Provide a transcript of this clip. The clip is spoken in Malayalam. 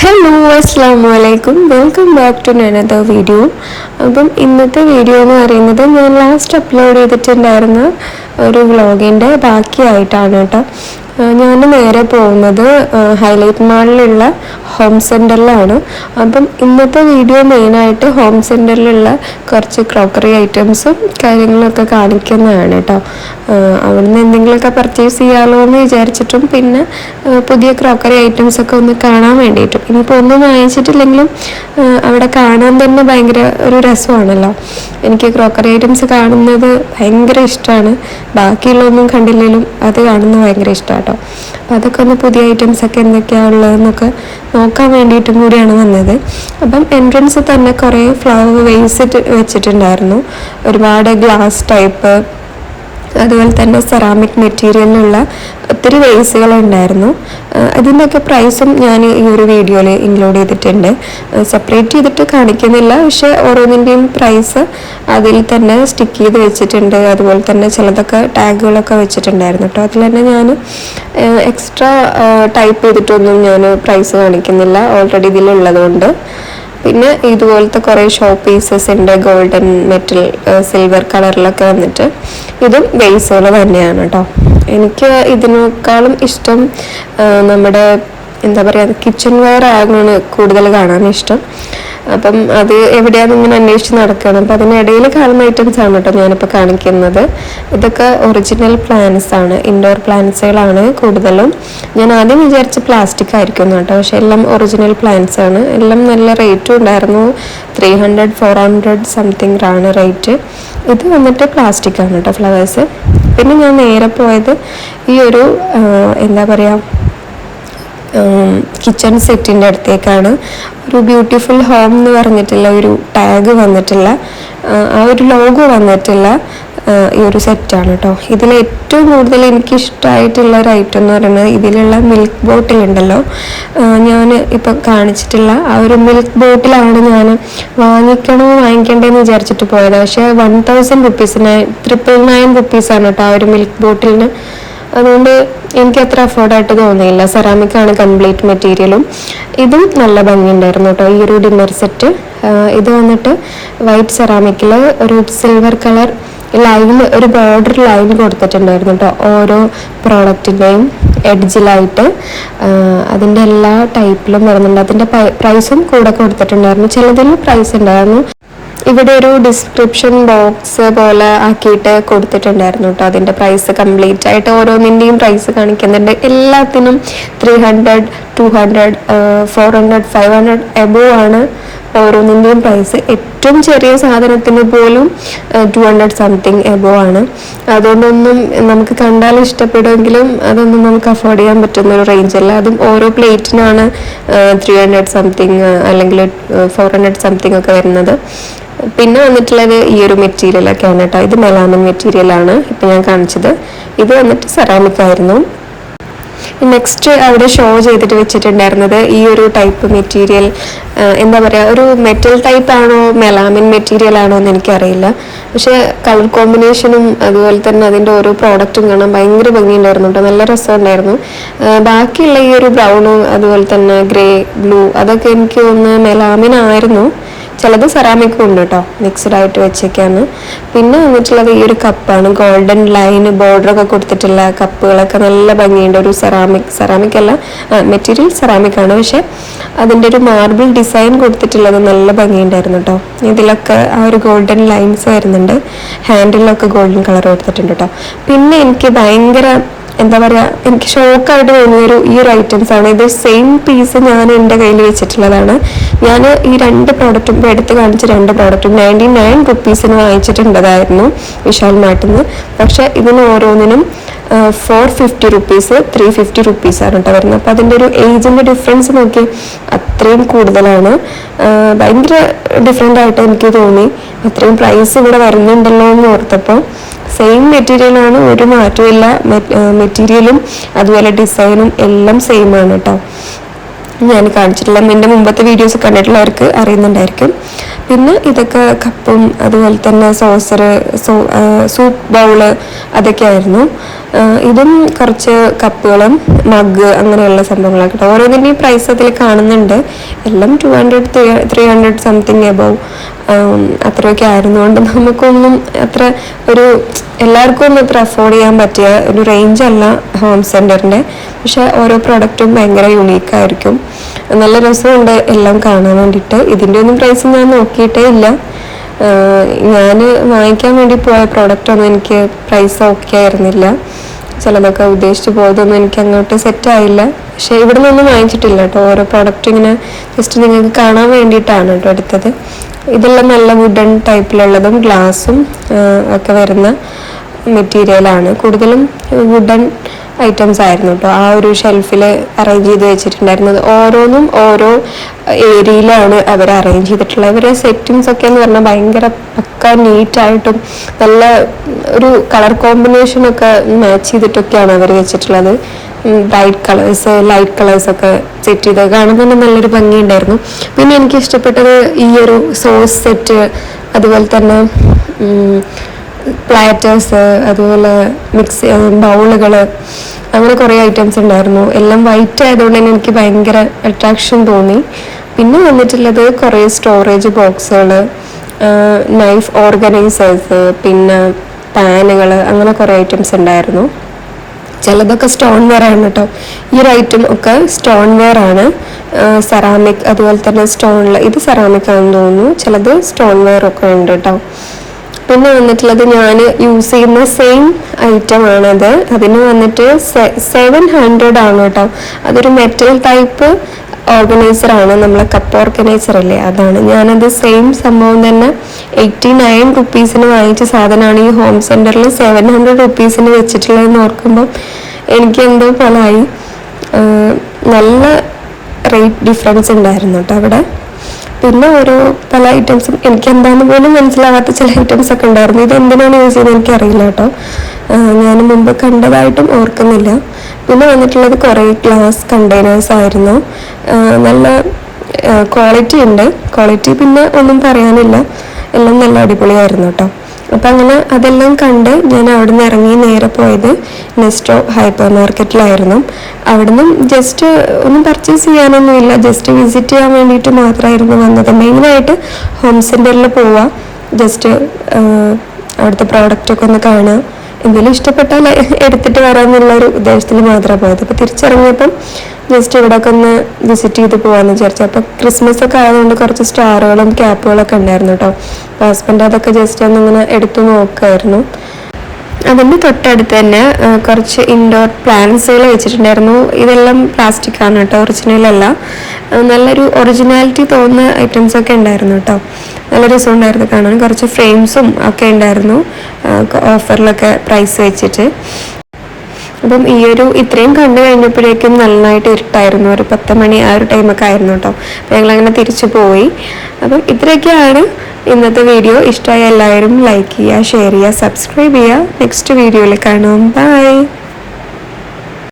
ഹലോ അസ്സാം വലൈക്കും welcome back to another video. അപ്പം ഇന്നത്തെ വീഡിയോ എന്ന് പറയുന്നത് ഞാൻ ലാസ്റ്റ് അപ്ലോഡ് ചെയ്തിട്ടുണ്ടായിരുന്ന ഒരു വ്ളോഗിൻ്റെ ബാക്കിയായിട്ടാണ് കേട്ടോ. ഞാൻ നേരെ പോകുന്നത് ഹൈലൈറ്റ് മാളിലുള്ള ഹോം സെൻറ്ററിലാണ്. അപ്പം ഇന്നത്തെ വീഡിയോ മെയിനായിട്ട് ഹോം സെൻറ്ററിലുള്ള കുറച്ച് ക്രോക്കറി ഐറ്റംസും കാര്യങ്ങളൊക്കെ കാണിക്കുന്നതാണ് കേട്ടോ. അവിടുന്ന് എന്തെങ്കിലുമൊക്കെ പർച്ചേസ് ചെയ്യാമല്ലോ എന്ന് വിചാരിച്ചിട്ടും പിന്നെ പുതിയ ക്രോക്കറി ഐറ്റംസൊക്കെ ഒന്ന് കാണാൻ വേണ്ടിയിട്ടും. ഇനിയിപ്പോൾ ഒന്നും വാങ്ങിച്ചിട്ടില്ലെങ്കിലും അവിടെ കാണാൻ തന്നെ ഭയങ്കര ഒരു രസമാണല്ലോ. എനിക്ക് ക്രോക്കറി ഐറ്റംസ് കാണുന്നത് ഭയങ്കര ഇഷ്ടമാണ്. ബാക്കിയുള്ളതൊന്നും കണ്ടില്ലെങ്കിലും അത് കാണുന്നത് ഭയങ്കര ഇഷ്ടമാണ് കേട്ടോ. അപ്പോൾ അതൊക്കെ ഒന്ന് പുതിയ ഐറ്റംസൊക്കെ എന്തൊക്കെയാണ് ഉള്ളതെന്നൊക്കെ നോക്കാൻ വേണ്ടിയിട്ടും കൂടിയാണ് വന്നത്. അപ്പം എൻട്രൻസ് തന്നെ കുറേ ഫ്ലവർ വേസ് വെച്ചിട്ടുണ്ടായിരുന്നു. ഒരുപാട് ഗ്ലാസ് ടൈപ്പ് അതുപോലെ തന്നെ സെറാമിക് മെറ്റീരിയലിലുള്ള ഒത്തിരി വേസുകളുണ്ടായിരുന്നു. അതിൻ്റെയൊക്കെ പ്രൈസും ഞാൻ ഈ ഒരു വീഡിയോയിൽ ഇൻക്ലൂഡ് ചെയ്തിട്ടുണ്ട്. സെപ്പറേറ്റ് ചെയ്തിട്ട് കാണിക്കുന്നില്ല, പക്ഷെ ഓരോന്നിൻ്റെയും പ്രൈസ് അതിൽ തന്നെ സ്റ്റിക്ക് ചെയ്ത് വെച്ചിട്ടുണ്ട്. അതുപോലെ തന്നെ ചിലതൊക്കെ ടാഗുകളൊക്കെ വെച്ചിട്ടുണ്ടായിരുന്നു കേട്ടോ. അതിൽ തന്നെ ഞാൻ എക്സ്ട്രാ ടൈപ്പ് ചെയ്തിട്ടൊന്നും ഞാൻ പ്രൈസ് കാണിക്കുന്നില്ല, ഓൾറെഡി ഇതിലുള്ളതുകൊണ്ട്. പിന്നെ ഇതുപോലത്തെ കുറേ ഷോ പീസസ് ഉണ്ട്, ഗോൾഡൻ മെറ്റൽ സിൽവർ കളറിലൊക്കെ വന്നിട്ട്. ഇതും വേസുകൾ തന്നെയാണ് കേട്ടോ. എനിക്ക് ഇതിനേക്കാളും ഇഷ്ടം നമ്മുടെ എന്താ പറയുക കിച്ചൺ വെയർ ആണ് കൂടുതൽ കാണാൻ ഇഷ്ടം. അപ്പം അത് എവിടെയാണെന്ന് ഇങ്ങനെ അന്വേഷിച്ച് നടക്കുകയാണ്. അപ്പം അതിനിടയിൽ കാണുന്ന ഐറ്റംസ് ആണ് കേട്ടോ ഞാനിപ്പോൾ കാണിക്കുന്നത്. ഇതൊക്കെ ഒറിജിനൽ പ്ലാന്റ്സ് ആണ്, ഇൻഡോർ പ്ലാന്റ്സുകളാണ് കൂടുതലും. ഞാൻ ആദ്യം വിചാരിച്ച് പ്ലാസ്റ്റിക് ആയിരിക്കും കേട്ടോ, പക്ഷെ എല്ലാം ഒറിജിനൽ പ്ലാന്റ്സ് ആണ്. എല്ലാം നല്ല റേറ്റും ഉണ്ടായിരുന്നു, 300 400 സംതിങ് ആണ് റേറ്റ്. ഇത് വന്നിട്ട് പ്ലാസ്റ്റിക് ആണ് കേട്ടോ ഫ്ലവേഴ്സ്. പിന്നെ ഞാൻ നേരെ പോയത് ഈ ഒരു എന്താ പറയുക കിച്ചൺ സെറ്റിൻ്റെ അടുത്തേക്കാണ്. ഒരു ബ്യൂട്ടിഫുൾ ഹോം എന്ന് പറഞ്ഞിട്ടുള്ള ഒരു ടാഗ് വന്നിട്ടുള്ള ആ ഒരു ലോഗോ വന്നിട്ടുള്ള ഈ ഒരു സെറ്റാണ് കേട്ടോ. ഇതിൽ ഏറ്റവും കൂടുതൽ എനിക്ക് ഇഷ്ടമായിട്ടുള്ള ഒരു ഐറ്റം എന്ന് പറയുന്നത് ഇതിലുള്ള മിൽക്ക് ബോട്ടിലുണ്ടല്ലോ. ഞാൻ ഇപ്പം കാണിച്ചിട്ടുള്ള ആ ഒരു മിൽക്ക് ബോട്ടിലാണ് ഞാൻ വാങ്ങിക്കേണ്ടതെന്ന് വിചാരിച്ചിട്ട് പോയത്. പക്ഷേ 1000 റുപ്പീസിന് 999 റുപ്പീസാണ് കേട്ടോ ആ ഒരു മിൽക്ക് ബോട്ടിലിന്. അതുകൊണ്ട് എനിക്ക് അത്ര അഫോർഡായിട്ട് തോന്നിയില്ല. സെറാമിക് ആണ് കംപ്ലീറ്റ് മെറ്റീരിയലും. ഇതും നല്ല ഭംഗിയുണ്ടായിരുന്നു കേട്ടോ ഈ ഒരു ഡിന്നർ സെറ്റ്. ഇത് വന്നിട്ട് വൈറ്റ് സെറാമിക്കിൽ ഒരു സിൽവർ കളർ ലൈൻ, ഒരു ബോർഡർ ലൈൻ കൊടുത്തിട്ടുണ്ടായിരുന്നു കേട്ടോ ഓരോ പ്രോഡക്റ്റിൻ്റെയും എഡ്ജിലായിട്ട്. അതിൻ്റെ എല്ലാ ടൈപ്പിലും വരുന്നുണ്ട്. അതിൻ്റെ പ്രൈസും കൂടെ കൊടുത്തിട്ടുണ്ടായിരുന്നു. ചിലതിൽ പ്രൈസ് ഉണ്ടായിരുന്നു. ഇവിടെ ഒരു ഡിസ്ക്രിപ്ഷൻ ബോക്സ് പോലെ ആക്കിയിട്ട് കൊടുത്തിട്ടുണ്ടായിരുന്നു കേട്ടോ. അതിൻ്റെ പ്രൈസ് കംപ്ലീറ്റ് ആയിട്ട് ഓരോന്നിൻ്റെയും പ്രൈസ് കാണിക്കുന്നുണ്ട്. എല്ലാത്തിനും 300 200 400 500 എബോവ് ആണ് ഓരോന്നിൻ്റെയും പ്രൈസ്. ഏറ്റവും ചെറിയ സാധനത്തിന് പോലും 200 സംതിങ് എബോവ് ആണ്. അതുകൊണ്ടൊന്നും നമുക്ക് കണ്ടാൽ ഇഷ്ടപ്പെടുമെങ്കിലും അതൊന്നും നമുക്ക് അഫോർഡ് ചെയ്യാൻ പറ്റുന്ന ഒരു റേഞ്ചല്ല. അതും ഓരോ പ്ലേറ്റിനാണ് 300 സംതിങ് അല്ലെങ്കിൽ 400 സംതിങ് ഒക്കെ വരുന്നത്. പിന്നെ വന്നിട്ടുള്ളത് ഈ ഒരു മെറ്റീരിയലൊക്കെയാണ് കേട്ടോ. ഇത് മെലാമിൻ മെറ്റീരിയലാണ് ഇപ്പം ഞാൻ കാണിച്ചത്. ഇത് വന്നിട്ട് സെറാമിക് ആയിരുന്നു. നെക്സ്റ്റ് അവിടെ ഷോ ചെയ്തിട്ട് വെച്ചിട്ടുണ്ടായിരുന്നത് ഈ ഒരു ടൈപ്പ് മെറ്റീരിയൽ എന്താ പറയുക, ഒരു മെറ്റൽ ടൈപ്പ് ആണോ മെലാമിൻ മെറ്റീരിയൽ ആണോ എന്ന് എനിക്കറിയില്ല. പക്ഷേ കളർ കോമ്പിനേഷനും അതുപോലെ തന്നെ അതിൻ്റെ ഓരോ പ്രോഡക്റ്റും കാണാൻ ഭയങ്കര ഭംഗിയുണ്ടായിരുന്നു കേട്ടോ. നല്ല രസമുണ്ടായിരുന്നു. ബാക്കിയുള്ള ഈ ഒരു ബ്രൗണും അതുപോലെ തന്നെ ഗ്രേ ബ്ലൂ അതൊക്കെ എനിക്ക് തോന്നുന്നു മെലാമിൻ ആയിരുന്നു. ചിലത് സെറാമിക്കും ഉണ്ട് കേട്ടോ, മിക്സ്ഡ് ആയിട്ട് വെച്ചേക്കാണ്. പിന്നെ വന്നിട്ടുള്ളത് ഈ ഒരു കപ്പാണ്, ഗോൾഡൻ ലൈൻ ബോർഡറൊക്കെ കൊടുത്തിട്ടുള്ള കപ്പുകളൊക്കെ നല്ല ഭംഗിയുണ്ട്. ഒരു സെറാമിക് അല്ല, മെറ്റീരിയൽ സെറാമിക് ആണ്, പക്ഷെ അതിൻ്റെ ഒരു മാർബിൾ ഡിസൈൻ കൊടുത്തിട്ടുള്ളത് നല്ല ഭംഗിയുണ്ടായിരുന്നു കേട്ടോ. ഇതിലൊക്കെ ആ ഒരു ഗോൾഡൻ ലൈൻസ് വരുന്നുണ്ട്. ഹാൻഡിലൊക്കെ ഗോൾഡൻ കളർ കൊടുത്തിട്ടുണ്ട് കേട്ടോ. പിന്നെ എനിക്ക് ഭയങ്കര എന്താ പറയുക, എനിക്ക് ഷോക്കായിട്ട് തോന്നിയൊരു ഈ ഒരു ഐറ്റംസ് ആണ്. ഇത് സെയിം പീസ് ഞാൻ എൻ്റെ കയ്യിൽ വെച്ചിട്ടുള്ളതാണ്. ഞാൻ ഈ 2 പ്രോഡക്റ്റും ഇപ്പോൾ എടുത്ത് കാണിച്ച 2 പ്രോഡക്റ്റും 99 റുപ്പീസിന് വാങ്ങിച്ചിട്ടുണ്ടതായിരുന്നു വിശാൽ മാർട്ടിൽ നിന്ന്. പക്ഷെ ഇതിന് ഓരോന്നിനും 450 റുപ്പീസ് 350 റുപ്പീസാണ് കേട്ടോ വരുന്നത്. അപ്പോൾ അതിൻ്റെ ഒരു ഏജിൻ്റെ ഡിഫറൻസ് നോക്കി അത്രയും കൂടുതലാണ്. ഭയങ്കര ഡിഫറെൻ്റ് ആയിട്ട് എനിക്ക് തോന്നി. അത്രയും പ്രൈസ് ഇവിടെ വരുന്നുണ്ടല്ലോ എന്ന് ഓർത്തപ്പോൾ. സെയിം മെറ്റീരിയലാണ്, ഒരു മാറ്റമില്ല. മെറ്റീരിയലും അതുപോലെ ഡിസൈനും എല്ലാം സെയിം ആണ് കേട്ടോ. ഞാൻ കാണിച്ചിട്ടില്ല, എൻ്റെ മുമ്പത്തെ വീഡിയോസ് കണ്ടിട്ടുള്ളവർക്ക് അറിയുന്നുണ്ടായിരിക്കും. പിന്നെ ഇതൊക്കെ കപ്പും അതുപോലെ തന്നെ സോസർ, സൂപ്പ് ബൗള് അതൊക്കെ ആയിരുന്നു. ഇതും കുറച്ച് കപ്പുകളും മഗ് അങ്ങനെയുള്ള സംഭവങ്ങളൊക്കെ കേട്ടോ. ഓരോന്നിൻ്റെയും പ്രൈസ് അതിൽ കാണുന്നുണ്ട്. എല്ലാം 200-300 സംതിങ് എബവ് അത്രയൊക്കെ ആയിരുന്നുകൊണ്ട് നമുക്കൊന്നും അത്ര ഒരു എല്ലാവർക്കും ഒന്നും അത്ര അഫോർഡ് ചെയ്യാൻ പറ്റിയ ഒരു റേഞ്ച് അല്ല ഹോം സെൻറ്ററിൻ്റെ. പക്ഷെ ഓരോ പ്രൊഡക്റ്റും ഭയങ്കര യുണീക്കായിരിക്കും. നല്ല രസമുണ്ട് എല്ലാം കാണാൻ വേണ്ടിയിട്ട്. ഇതിൻ്റെ ഒന്നും പ്രൈസ് ഞാൻ നോക്കിയിട്ടേ ഇല്ല. ഞാൻ വാങ്ങിക്കാൻ വേണ്ടി പോയ പ്രോഡക്റ്റൊന്നും എനിക്ക് പ്രൈസ് ഓക്കെ ആയിരുന്നില്ല. ചിലതൊക്കെ ഉദ്ദേശിച്ച് പോയതൊന്നും എനിക്ക് അങ്ങോട്ട് സെറ്റായില്ല. പക്ഷേ ഇവിടെ നിന്നൊന്നും വാങ്ങിച്ചിട്ടില്ല കേട്ടോ. ഓരോ പ്രോഡക്റ്റ് ഇങ്ങനെ ജസ്റ്റ് നിങ്ങൾക്ക് കാണാൻ വേണ്ടിയിട്ടാണ് കേട്ടോ എടുത്തത്. ഇതെല്ലാം നല്ല വുഡൻ ടൈപ്പിലുള്ളതും ഗ്ലാസും ഒക്കെ വരുന്ന മെറ്റീരിയലാണ്. കൂടുതലും വുഡൻ ഐറ്റംസ് ആയിരുന്നു കേട്ടോ. ആ ഒരു ഷെൽഫിൽ അറേഞ്ച് ചെയ്ത് വെച്ചിട്ടുണ്ടായിരുന്നത് ഓരോന്നും ഓരോ ഏരിയയിലാണ് അവർ അറേഞ്ച് ചെയ്തിട്ടുള്ളത്. അവരുടെ സെറ്റിങ്സ് ഒക്കെ എന്ന് പറഞ്ഞാൽ ഭയങ്കര പക്ക നീറ്റായിട്ടും നല്ല ഒരു കളർ കോമ്പിനേഷനൊക്കെ മാച്ച് ചെയ്തിട്ടൊക്കെയാണ് അവർ വെച്ചിട്ടുള്ളത്. ബ്രൈറ്റ് കളേഴ്സ്, ലൈറ്റ് കളേഴ്സൊക്കെ സെറ്റ് ചെയ്ത് കാണുമ്പോൾ തന്നെ നല്ലൊരു ഭംഗിയുണ്ടായിരുന്നു. പിന്നെ എനിക്ക് ഇഷ്ടപ്പെട്ടത് ഈ ഒരു സോസ് സെറ്റ്, അതുപോലെ തന്നെ പ്ലാറ്റേഴ്സ്, അതുപോലെ ബൗളുകൾ, അങ്ങനെ കുറേ ഐറ്റംസ് ഉണ്ടായിരുന്നു. എല്ലാം വൈറ്റ് ആയതുകൊണ്ട് തന്നെ എനിക്ക് ഭയങ്കര അട്രാക്ഷൻ തോന്നി. പിന്നെ വന്നിട്ടുള്ളത് കുറേ സ്റ്റോറേജ് ബോക്സുകൾ, നൈഫ് ഓർഗനൈസേഴ്സ്, പിന്നെ പാനുകൾ, അങ്ങനെ കുറേ ഐറ്റംസ് ഉണ്ടായിരുന്നു. ചിലതൊക്കെ സ്റ്റോൺ വെയർ ആണ് കേട്ടോ. ഈ ഒരു ഐറ്റം ഒക്കെ സ്റ്റോൺ വെയർ ആണ്. സെറാമിക്, അതുപോലെ തന്നെ സ്റ്റോണിൽ ഇത് സെറാമിക് ആണെന്ന് തോന്നുന്നു. ചിലത് സ്റ്റോൺ വെയർ ഒക്കെ ഉണ്ട് കേട്ടോ. പിന്നെ വന്നിട്ടുള്ളത് ഞാൻ യൂസ് ചെയ്യുന്ന സെയിം ഐറ്റം ആണത്. അതിന് വന്നിട്ട് 700 ആണ് കേട്ടോ. അതൊരു മെറ്റൽ ടൈപ്പ് ഓർഗനൈസർ ആണ്. നമ്മളെ കപ്പ് ഓർഗനൈസർ അല്ലേ, അതാണ്. ഞാനത് സെയിം സംഭവം തന്നെ 89 റുപ്പീസിന് വാങ്ങിച്ച സാധനമാണ് ഈ ഹോം സെൻറ്ററിൽ 700 റുപ്പീസിന് വെച്ചിട്ടുള്ളതെന്ന് ഓർക്കുമ്പോൾ എനിക്ക് എന്തോ പോലായി. നല്ല റേറ്റ് ഡിഫറൻസ് ഉണ്ടായിരുന്നു കേട്ടോ അവിടെ. പിന്നെ ഓരോ പല ഐറ്റംസും എനിക്ക് എന്താണെന്ന് പോലും മനസ്സിലാവാത്ത ചില ഐറ്റംസ് ഒക്കെ ഉണ്ടായിരുന്നു. ഇത് എന്തിനാണ് യൂസ് ചെയ്യുന്നത് എനിക്കറിയില്ല കേട്ടോ. ഞാൻ മുമ്പ് കണ്ടതായിട്ടും ഓർക്കുന്നില്ല. പിന്നെ വന്നിട്ടുള്ളത് കുറേ ഗ്ലാസ് കണ്ടെയ്നേഴ്സ് ആയിരുന്നു. നല്ല ക്വാളിറ്റി ഉണ്ട്. ക്വാളിറ്റി പിന്നെ ഒന്നും പറയാനില്ല, എല്ലാം നല്ല അടിപൊളിയായിരുന്നു കേട്ടോ. അപ്പം അങ്ങനെ അതെല്ലാം കണ്ട് ഞാൻ അവിടെ നിന്ന് ഇറങ്ങി നേരെ പോയത് നെസ്റ്റോ ഹൈപ്പർ മാർക്കറ്റിലായിരുന്നു. അവിടെ നിന്നും ജസ്റ്റ് ഒന്നും പർച്ചേസ് ചെയ്യാനൊന്നുമില്ല, ജസ്റ്റ് വിസിറ്റ് ചെയ്യാൻ വേണ്ടിയിട്ട് മാത്രമായിരുന്നു വന്നത്. മെയിനായിട്ട് ഹോം സെൻറ്ററിൽ പോവുക, ജസ്റ്റ് അവിടുത്തെ പ്രോഡക്റ്റൊക്കെ ഒന്ന് കാണുക, എന്തെങ്കിലും ഇഷ്ടപ്പെട്ടാൽ എടുത്തിട്ട് വരാമെന്നുള്ളൊരു ഉദ്ദേശത്തിൽ മാത്രമേ പോയത്. അപ്പോൾ തിരിച്ചിറങ്ങിയപ്പം ജസ്റ്റ് ഇവിടെയൊക്കെ ഒന്ന് വിസിറ്റ് ചെയ്ത് പോകാമെന്ന് വിചാരിച്ചു. അപ്പോൾ ക്രിസ്മസ് ഒക്കെ ആയതുകൊണ്ട് കുറച്ച് സ്റ്റാറുകളും ക്യാപ്പുകളൊക്കെ ഉണ്ടായിരുന്നു കേട്ടോ. അപ്പോൾ ഹസ്ബൻഡ് അതൊക്കെ ജസ്റ്റ് ഒന്നിങ്ങനെ എടുത്തു നോക്കുമായിരുന്നു. അതിൻ്റെ തൊട്ടടുത്ത് തന്നെ കുറച്ച് ഇൻഡോർ പ്ലാന്റ്സുകൾ വെച്ചിട്ടുണ്ടായിരുന്നു. ഇതെല്ലാം പ്ലാസ്റ്റിക് ആണ് കേട്ടോ, ഒറിജിനലല്ല. നല്ലൊരു ഒറിജിനാലിറ്റി തോന്നുന്ന ഐറ്റംസ് ഒക്കെ ഉണ്ടായിരുന്നു കേട്ടോ. നല്ല രസമുണ്ടായിരുന്നു കാണാൻ. കുറച്ച് ഫ്രെയിംസും ഒക്കെ ഉണ്ടായിരുന്നു ഓഫറിലൊക്കെ പ്രൈസ് വെച്ചിട്ട്. അപ്പം ഈ ഒരു ഇത്രയും കണ്ടു കഴിഞ്ഞപ്പോഴേക്കും നന്നായിട്ട് ഇരുട്ടായിരുന്നു. ഒരു 10 മണി ആ ഒരു ടൈമൊക്കെ ആയിരുന്നു കേട്ടോ. അപ്പം ഞങ്ങളങ്ങനെ തിരിച്ചു പോയി. അപ്പം ഇത്രയൊക്കെയാണ് ഇന്നത്തെ വീഡിയോ. ഇഷ്ടമായ എല്ലാവരും ലൈക്ക് ചെയ്യുക, ഷെയർ ചെയ്യുക, സബ്സ്ക്രൈബ് ചെയ്യുക. നെക്സ്റ്റ് വീഡിയോയിൽ കാണാം. ബൈ.